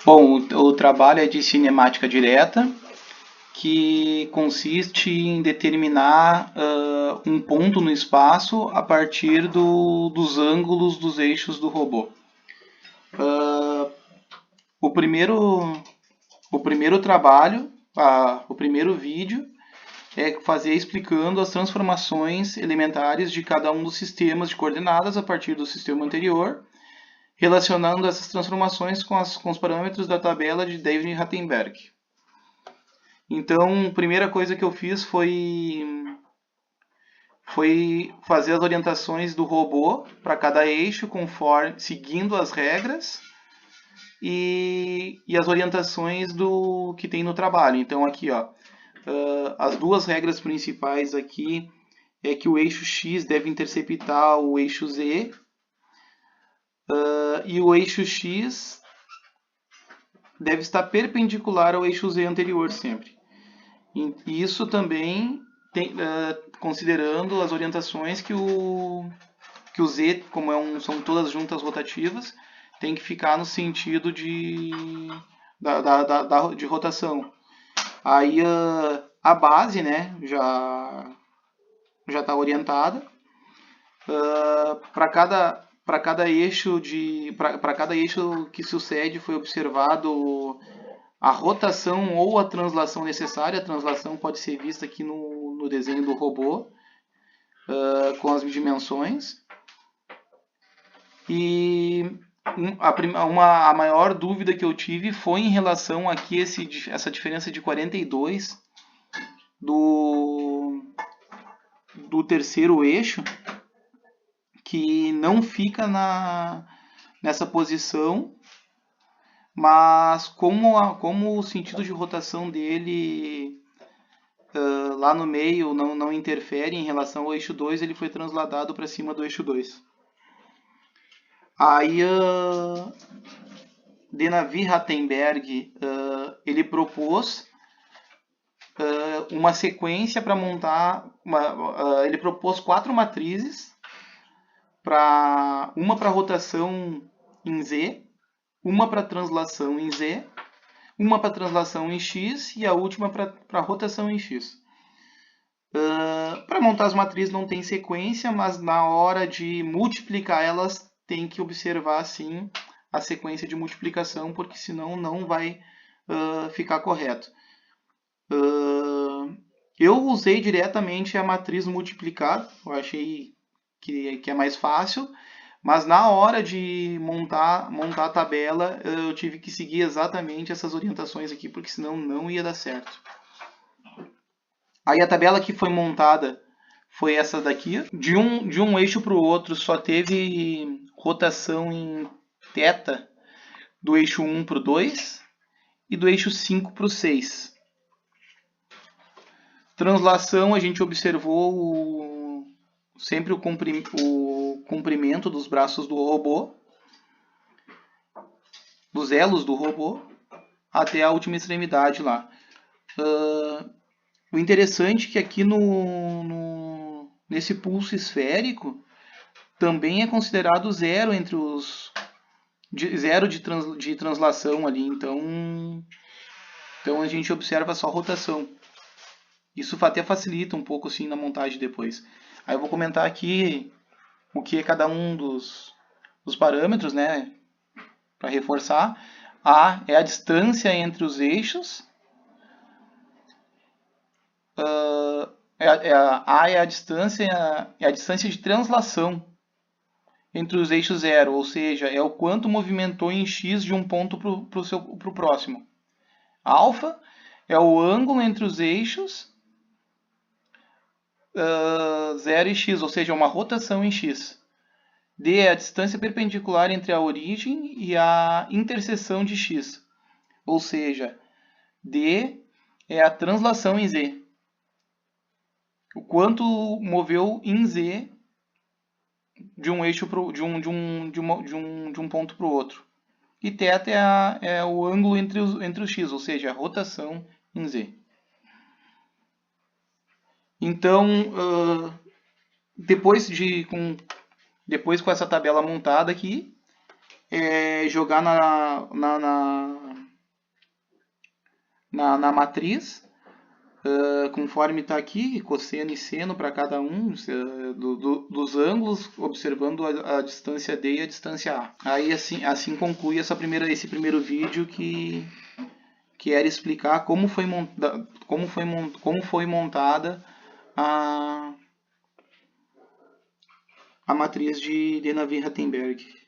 Bom, o trabalho é de cinemática direta, que consiste em determinar um ponto no espaço a partir dos ângulos dos eixos do robô. O primeiro, o primeiro trabalho, o primeiro vídeo, é fazer explicando as transformações elementares de cada um dos sistemas de coordenadas a partir do sistema anterior, relacionando essas transformações com os parâmetros da tabela de David-Rattenberg. Então, a primeira coisa que eu fiz foi fazer as orientações do robô para cada eixo, conforme seguindo as regras e as orientações do que tem no trabalho. Então, aqui, ó, as duas regras principais aqui é que o eixo X deve interceptar o eixo Z e o eixo X deve estar perpendicular ao eixo Z anterior sempre. E isso também considerando as orientações que o Z, como são todas juntas rotativas, tem que ficar no sentido de rotação. Aí a base, né, já está orientada. Para cada eixo que sucede foi observado a rotação ou a translação necessária. A translação pode ser vista aqui no desenho do robô, com as dimensões. E a maior dúvida que eu tive foi em relação aqui essa diferença de 42 do terceiro eixo, que não fica nessa posição, mas como o sentido de rotação dele lá no meio não interfere em relação ao eixo 2, ele foi transladado para cima do eixo 2. Aí Denavi-Rattenberg ele propôs uma sequência para montar, ele propôs 4 matrizes, uma para rotação em Z, uma para translação em Z, uma para translação em X e a última para rotação em X. Para montar as matrizes não tem sequência, mas na hora de multiplicar elas tem que observar sim a sequência de multiplicação, porque senão não vai ficar correto. Eu usei diretamente a matriz multiplicada, eu achei que é mais fácil, mas na hora de montar a tabela eu tive que seguir exatamente essas orientações aqui, porque senão não ia dar certo. Aí a tabela que foi montada foi essa daqui. De um eixo para o outro só teve rotação em θ do eixo 1 para o 2 e do eixo 5 para o 6. Translação, a gente observou sempre o comprimento dos braços do robô, dos elos do robô, até a última extremidade lá. O interessante é que aqui nesse pulso esférico também é considerado zero entre zero de translação ali, então a gente observa só rotação. Isso até facilita um pouco assim na montagem depois. Aí eu vou comentar aqui o que é cada um dos parâmetros, né, para reforçar. A é a distância entre os eixos. A é a distância de translação entre os eixos zero, ou seja, é o quanto movimentou em x de um ponto para o próximo. Alfa é o ângulo entre os eixos 0 e x, ou seja, uma rotação em x. D é a distância perpendicular entre a origem e a interseção de x, ou seja, D é a translação em z. O quanto moveu em z de um eixo de um ponto para o outro. E θ é o ângulo entre os x, ou seja, a rotação em z. Então, depois com essa tabela montada aqui, jogar na matriz, conforme está aqui, cosseno e seno para cada um dos ângulos, observando a distância D e a distância A. Aí assim conclui esse primeiro vídeo que era explicar como foi montada a matriz de Navier-Rattenberg.